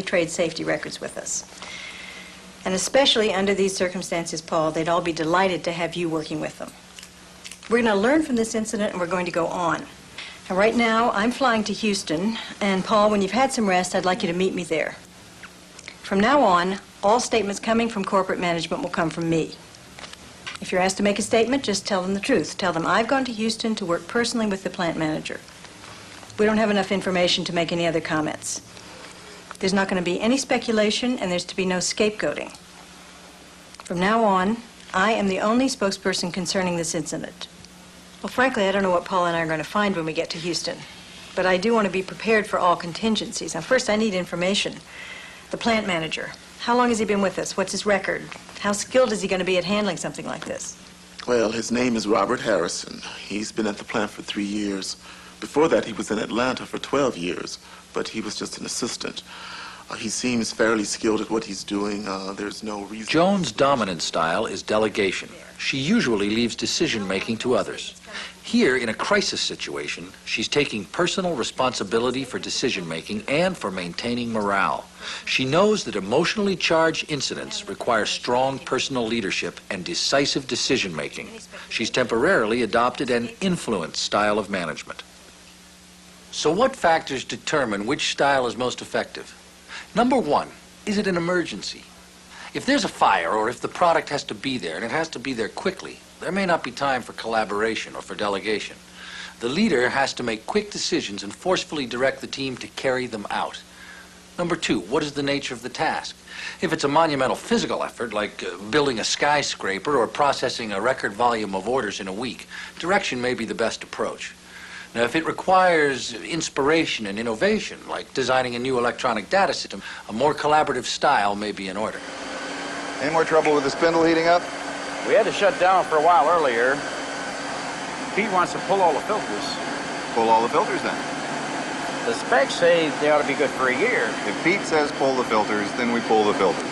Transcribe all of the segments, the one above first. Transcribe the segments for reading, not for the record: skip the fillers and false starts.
trade safety records with us. And especially under these circumstances, Paul, they'd all be delighted to have you working with them. We're going to learn from this incident, and we're going to go on. And right now, I'm flying to Houston, and Paul, when you've had some rest, I'd like you to meet me there. From now on, all statements coming from corporate management will come from me. If you're asked to make a statement, just tell them the truth. Tell them I've gone to Houston to work personally with the plant manager. We don't have enough information to make any other comments. There's not going to be any speculation, and there's to be no scapegoating. From now on, I am the only spokesperson concerning this incident. Well, frankly, I don't know what Paul and I are going to find when we get to Houston, but I do want to be prepared for all contingencies. Now, first, I need information. The plant manager, how long has he been with us? What's his record? How skilled is he going to be at handling something like this? Well, his name is Robert Harrison. He's been at the plant for 3 years. Before that, he was in Atlanta for 12 years, but he was just an assistant. He seems fairly skilled at what he's doing. There's no reason... Joan's dominant style is delegation. She usually leaves decision-making to others. Here, in a crisis situation, she's taking personal responsibility for decision-making and for maintaining morale. She knows that emotionally charged incidents require strong personal leadership and decisive decision-making. She's temporarily adopted an influence style of management. So what factors determine which style is most effective? Number one, is it an emergency? If there's a fire or if the product has to be there and it has to be there quickly, there may not be time for collaboration or for delegation. The leader has to make quick decisions and forcefully direct the team to carry them out. Number two, what is the nature of the task? If it's a monumental physical effort, like building a skyscraper or processing a record volume of orders in a week, direction may be the best approach. Now, if it requires inspiration and innovation, like designing a new electronic data system, a more collaborative style may be in order. Any more trouble with the spindle heating up? We had to shut down for a while earlier. Pete wants to pull all the filters. Pull all the filters then. The specs say they ought to be good for a year. If Pete says pull the filters, then we pull the filters.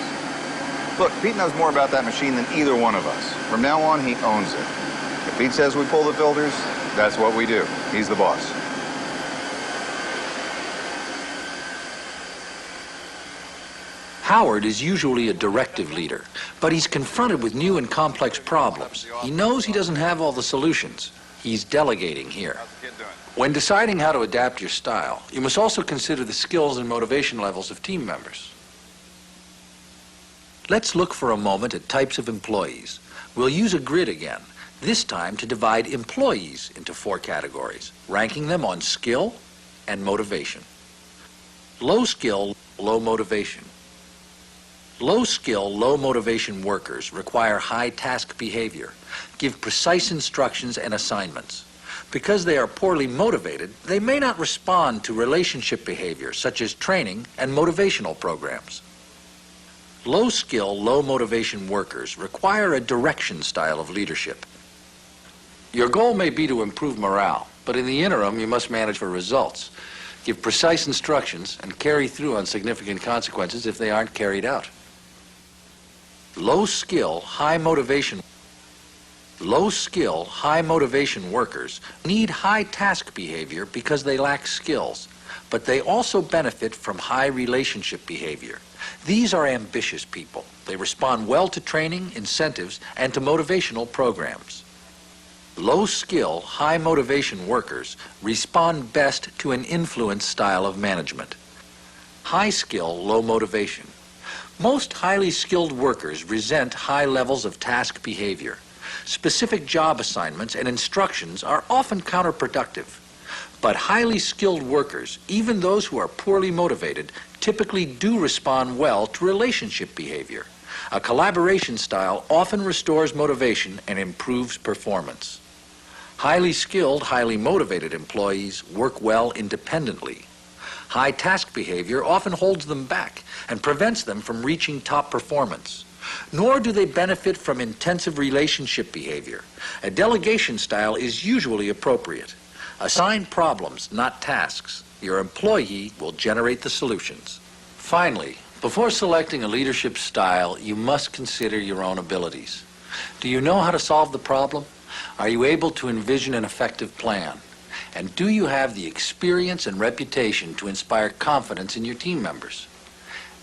Look, Pete knows more about that machine than either one of us. From now on, he owns it. If Pete says we pull the filters, that's what we do. He's the boss. Howard is usually a directive leader, but he's confronted with new and complex problems. He knows he doesn't have all the solutions. He's delegating here. When deciding how to adapt your style, you must also consider the skills and motivation levels of team members. Let's look for a moment at types of employees. We'll use a grid again, this time to divide employees into 4 categories, ranking them on skill and motivation. Low skill, low motivation. Low skill, low motivation workers require high task behavior, give precise instructions and assignments. Because they are poorly motivated, they may not respond to relationship behavior such as training and motivational programs. Low skill, low motivation workers require a direction style of leadership. Your goal may be to improve morale, but in the interim you must manage for results. Give precise instructions and carry through on significant consequences if they aren't carried out. Low skill, high motivation workers need high task behavior because they lack skills, but they also benefit from high relationship behavior. These are ambitious people. They respond well to training, incentives, and to motivational programs. Low skill, high motivation workers respond best to an influence style of management. High skill, low motivation. Most highly skilled workers resent high levels of task behavior. Specific job assignments and instructions are often counterproductive. But highly skilled workers, even those who are poorly motivated, typically do respond well to relationship behavior. A collaboration style often restores motivation and improves performance. Highly skilled, highly motivated employees work well independently. High task behavior often holds them back and prevents them from reaching top performance. Nor do they benefit from intensive relationship behavior. A delegation style is usually appropriate. Assign problems, not tasks. Your employee will generate the solutions. Finally, before selecting a leadership style, you must consider your own abilities. Do you know how to solve the problem? Are you able to envision an effective plan? And do you have the experience and reputation to inspire confidence in your team members?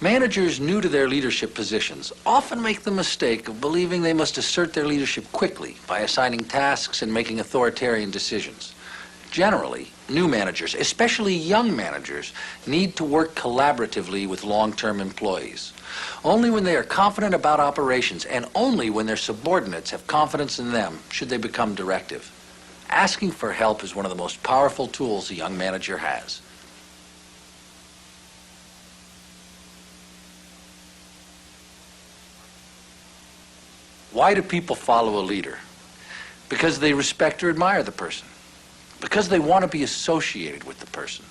Managers new to their leadership positions often make the mistake of believing they must assert their leadership quickly by assigning tasks and making authoritarian decisions. Generally, new managers, especially young managers, need to work collaboratively with long-term employees. Only when they are confident about operations and only when their subordinates have confidence in them should they become directive. Asking for help is one of the most powerful tools a young manager has. Why do people follow a leader? Because they respect or admire the person. Because they want to be associated with the person.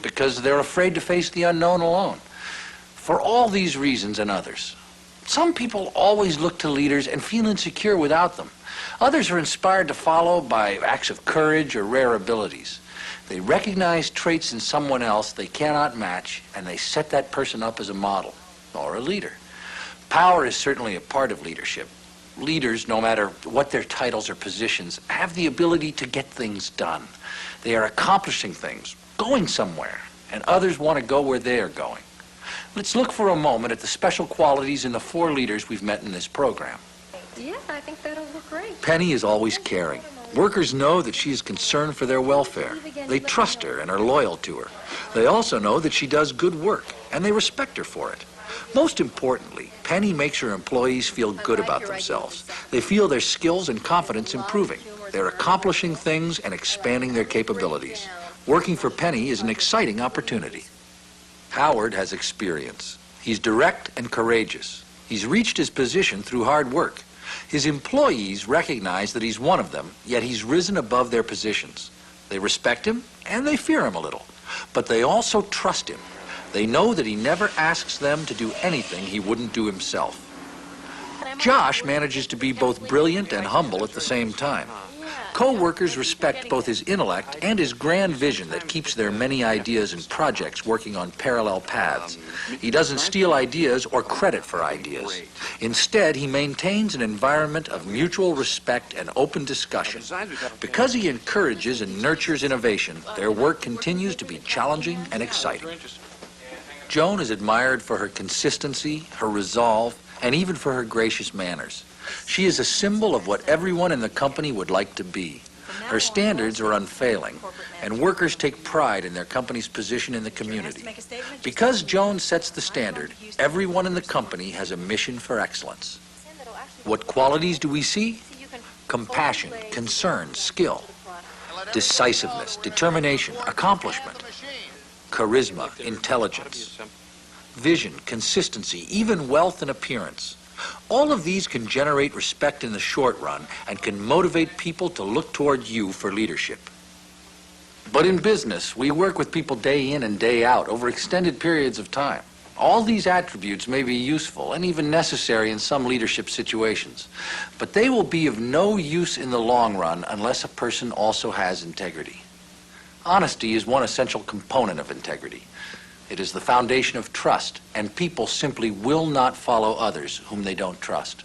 Because they're afraid to face the unknown alone. For all these reasons and others. Some people always look to leaders and feel insecure without them. Others are inspired to follow by acts of courage or rare abilities. They recognize traits in someone else they cannot match, and they set that person up as a model or a leader. Power is certainly a part of leadership. Leaders, no matter what their titles or positions, have the ability to get things done. They are accomplishing things, going somewhere, and others want to go where they are going. Let's look for a moment at the special qualities in the 4 leaders we've met in this program. Yeah, I think that'll look great. Penny is always caring. Workers know that she is concerned for their welfare. They trust her and are loyal to her. They also know that she does good work, and they respect her for it. Most importantly, Penny makes her employees feel good about themselves. They feel their skills and confidence improving. They're accomplishing things and expanding their capabilities. Working for Penny is an exciting opportunity. Howard has experience. He's direct and courageous. He's reached his position through hard work. His employees recognize that he's one of them, yet he's risen above their positions. They respect him and they fear him a little, but they also trust him. They know that he never asks them to do anything he wouldn't do himself. Josh manages to be both brilliant and humble at the same time. Co-workers respect both his intellect and his grand vision that keeps their many ideas and projects working on parallel paths. He doesn't steal ideas or credit for ideas. Instead, he maintains an environment of mutual respect and open discussion. Because he encourages and nurtures innovation, their work continues to be challenging and exciting. Joan is admired for her consistency, her resolve, and even for her gracious manners. She is a symbol of what everyone in the company would like to be. Her standards are unfailing, and workers take pride in their company's position in the community. Because Joan sets the standard, everyone in the company has a mission for excellence. What qualities do we see? Compassion, concern, skill, decisiveness, determination, accomplishment, charisma, intelligence, vision, consistency, even wealth and appearance. All of these can generate respect in the short run and can motivate people to look toward you for leadership. But in business, we work with people day in and day out over extended periods of time. All these attributes may be useful and even necessary in some leadership situations, but they will be of no use in the long run unless a person also has integrity. Honesty is one essential component of integrity. It is the foundation of trust, and people simply will not follow others whom they don't trust.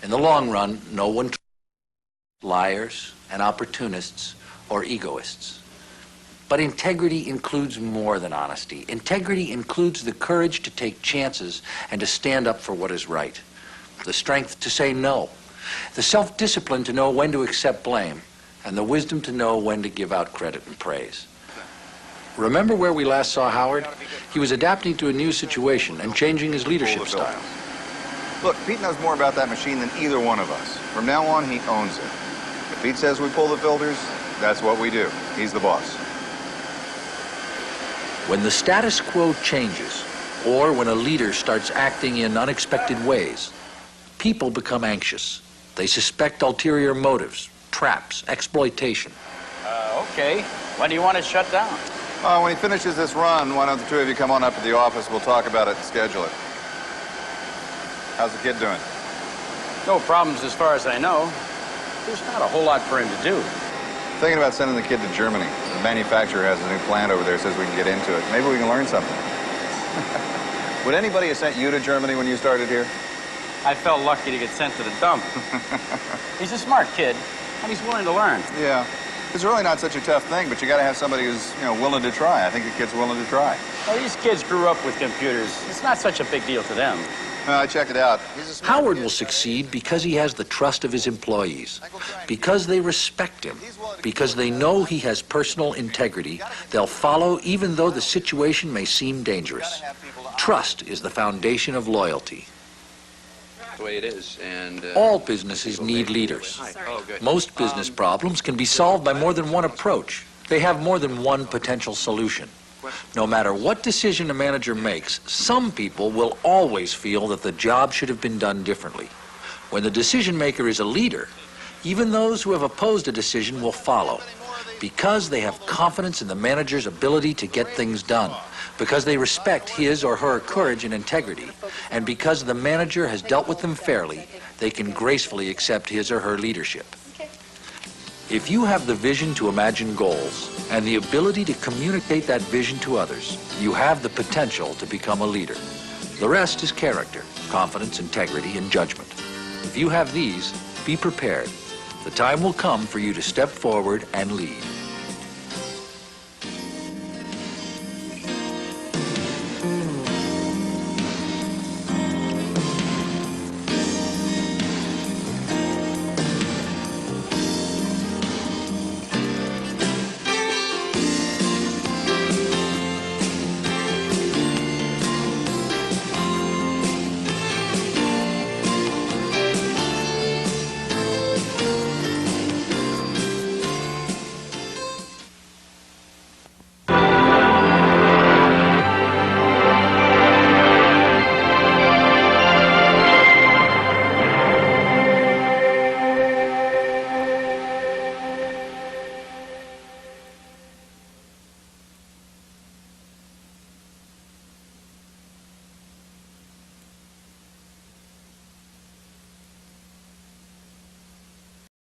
In the long run, no one trusts liars and opportunists or egoists. But integrity includes more than honesty. Integrity includes the courage to take chances and to stand up for what is right, the strength to say no, the self-discipline to know when to accept blame, and the wisdom to know when to give out credit and praise. Remember where we last saw Howard? He was adapting to a new situation and changing his leadership style. Look, Pete knows more about that machine than either one of us. From now on, he owns it. If Pete says we pull the filters, that's what we do. He's the boss. When the status quo changes, or when a leader starts acting in unexpected ways, people become anxious. They suspect ulterior motives, traps, exploitation. Okay. When do you want it shut down? When he finishes this run, why don't the 2 of you come on up to the office? We'll talk about it and schedule it. How's the kid doing? No problems as far as I know. There's not a whole lot for him to do. Thinking about sending the kid to Germany. The manufacturer has a new plant over there, says we can get into it. Maybe we can learn something. Would anybody have sent you to Germany when you started here? I felt lucky to get sent to the dump. He's a smart kid, and he's willing to learn. Yeah. It's really not such a tough thing, but you got to have somebody who's, willing to try. I think the kid's willing to try. Well, these kids grew up with computers. It's not such a big deal to them. I checked it out. He's a smart Howard kid. will succeed because he has the trust of his employees, because they respect him, because they know he has personal integrity. They'll follow even though the situation may seem dangerous. Trust is the foundation of loyalty. The way it is, and All businesses need leaders. Oh, good. Most business problems can be solved by more than one approach. They have more than one potential solution. No matter what decision a manager makes, some people will always feel that the job should have been done differently. When the decision maker is a leader, even those who have opposed a decision will follow, because they have confidence in the manager's ability to get things done, because they respect his or her courage and integrity, and because the manager has dealt with them fairly, they can gracefully accept his or her leadership. If you have the vision to imagine goals and the ability to communicate that vision to others, you have the potential to become a leader. The rest is character, confidence, integrity, and judgment. If you have these, be prepared. The time will come for you to step forward and lead.